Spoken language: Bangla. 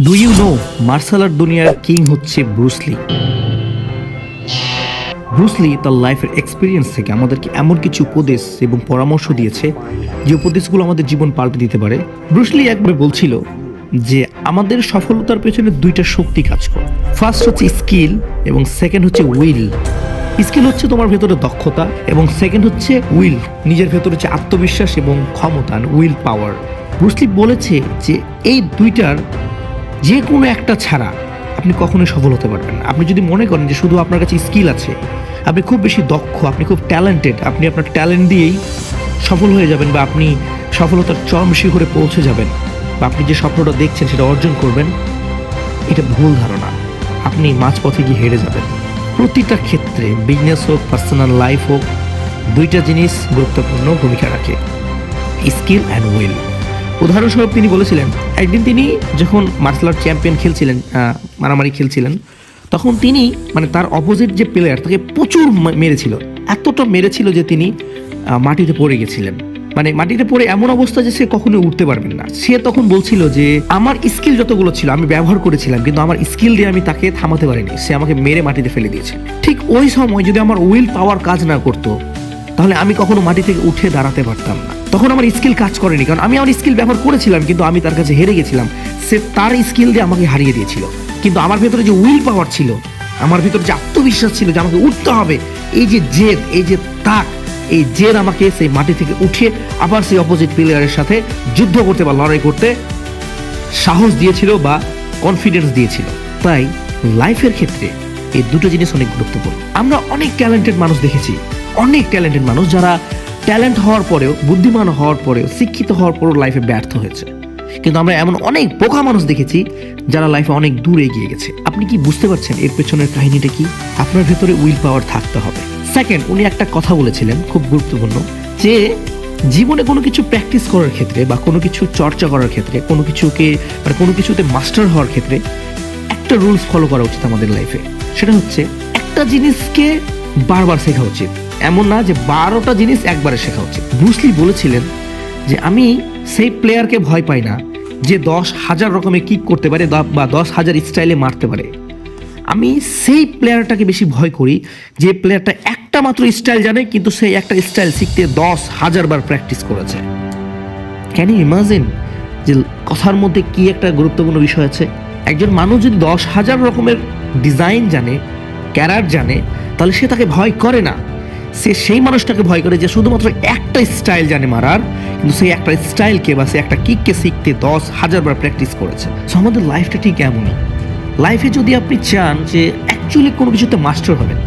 Do you know martial art দুনিয়ার কিং হচ্ছে ব্রুসলি। ব্রুসলি তার লাইফের এক্সপিরিয়েন্স থেকে আমাদেরকে এমন কিছু উপদেশ এবং পরামর্শ দিয়েছে যে উপদেশগুলো আমাদের জীবন পাল্টে দিতে পারে। ব্রুসলি একবার বলছিল যে আমাদের সফলতার পেছনে দুইটা শক্তি কাজ করে। ফার্স্ট হচ্ছে স্কিল এবং সেকেন্ড হচ্ছে উইল। স্কিল হচ্ছে তোমার ভেতরে দক্ষতা এবং সেকেন্ড হচ্ছে উইল, নিজের ভেতরে হচ্ছে আত্মবিশ্বাস এবং ক্ষমতা, উইল পাওয়ার। ব্রুসলি বলেছে যে এই দুইটার যে কোনো একটা ছাড়া আপনি কখনোই সফল হতে পারবেন না। আপনি যদি মনে করেন যে শুধু আপনার কাছে স্কিল আছে, আপনি খুব বেশি দক্ষ, আপনি খুব ট্যালেন্টেড, আপনি আপনার ট্যালেন্ট দিয়েই সফল হয়ে যাবেন বা আপনি সফলতার চরম শিখরে পৌঁছে যাবেন বা আপনি যে স্বপ্নটা দেখছেন সেটা অর্জন করবেন, এটা ভুল ধারণা। আপনি মাঝপথে গিয়ে হেরে যাবেন। প্রতিটা ক্ষেত্রে, বিজনেস হোক, পার্সোনাল লাইফ হোক, দুইটা জিনিস গুরুত্বপূর্ণ ভূমিকা রাখে, স্কিল অ্যান্ড উইল। উদাহরণস্বরূপ তিনি বলেছিলেন, একদিন তিনি যখন মার্শাল আর্ট চ্যাম্পিয়ন খেলছিলেন, মারামারি খেলছিলেন, তখন তিনি তার অপোজিট যে প্লেয়ার তাকে প্রচুর মেরেছিল, এতটা মেরেছিল যে তিনি মাটিতে পড়ে গেছিলেন। মাটিতে পড়ে এমন অবস্থা যে সে কখনো উঠতে পারবেন না। সে তখন বলছিল যে আমার স্কিল যতগুলো ছিল আমি ব্যবহার করেছিলাম, কিন্তু আমার স্কিল দিয়ে আমি তাকে থামাতে পারিনি, সে আমাকে মেরে মাটিতে ফেলে দিয়েছে। ঠিক ওই সময় যদি আমার উইল পাওয়ার কাজ না করতো, তাহলে আমি কখনো মাটি থেকে উঠে দাঁড়াতে পারতাম না। তখন আমার স্কিল কাজ করেনি, কারণ আমি আমার স্কিল ব্যবহার করেছিলাম, কিন্তু আমি তার কাছে হেরে গেছিলাম। সে তার স্কিল দিয়ে আমাকে হারিয়ে দিয়েছিল। কিন্তু আমার ভেতরে যে উইল পাওয়ার ছিল, আমার ভেতরে যে আত্মবিশ্বাস ছিল যে আমাকে উঠতে হবে, এই যে জেদ, এই যে তাক, এই জেদ আমাকে সেই মাটি থেকে উঠে আবার সেই অপোজিট প্লেয়ারের সাথে যুদ্ধ করতে বা লড়াই করতে সাহস দিয়েছিল বা কনফিডেন্স দিয়েছিল। তাই লাইফের ক্ষেত্রে এই দুটো জিনিস অনেক গুরুত্বপূর্ণ। আমরা অনেক ট্যালেন্টেড মানুষ দেখেছি, অনেক ট্যালেন্টেড মানুষ যারা ট্যালেন্ট হওয়ার পরেও, বুদ্ধিমান হওয়ার পরেও, শিক্ষিত হওয়ার পরেও লাইফে ব্যর্থ হয়েছে। কিন্তু আমরা এমন অনেক বোকা মানুষ দেখেছি যারা লাইফে অনেক দূর এগিয়ে গেছে। আপনি কি বুঝতে পারছেন এর পেছনের কাহিনীটা কি? আপনার ভেতরে উইল পাওয়ার থাকতে হবে। সেকেন্ড, উনি একটা কথা বলেছিলেন খুব গুরুত্বপূর্ণ, যে জীবনে কোনো কিছু প্র্যাকটিস করার ক্ষেত্রে বা কোনো কিছু চর্চা করার ক্ষেত্রে, কোনো কিছুতে মাস্টার হওয়ার ক্ষেত্রে একটা রুলস ফলো করা উচিত আমাদের লাইফে। সেটা হচ্ছে একটা জিনিসকে বারবার শেখা উচিত, এমন না যে 12টা জিনিস একবারে শেখা উচিত। ব্রুসলি বলেছিলেন যে আমি সেই প্লেয়ারকে ভয় পাই না যে 10,000 রকমের কিক করতে পারে বা 10,000 স্টাইলে মারতে পারে। আমি সেই প্লেয়ারটাকে বেশি ভয় করি যে প্লেয়ারটা একটা মাত্র স্টাইল জানে, কিন্তু সেই একটা স্টাইল শিখতে 10,000 বার প্র্যাকটিস করেছে। ক্যান ইউ ইমাজিন যে কথার মধ্যে কি একটা গুরুত্বপূর্ণ বিষয় আছে? একজন মানুষ যদি 10,000 রকমের ডিজাইন জানে, ক্যারাট জানে, তাহলে সে তাকে ভয় করে না। সে সেই মানুষটাকে ভয় করে যে শুধুমাত্র একটা স্টাইল জানে মারার, কিন্তু সেই একটা স্টাইলকে বা সে একটা কিককে শিখতে 10,000 বার প্র্যাকটিস করেছে। সো আমাদের লাইফটা ঠিক এমনই। লাইফে যদি আপনি চান যে অ্যাকচুয়ালি কোনো কিছুতে মাস্টার হবেন,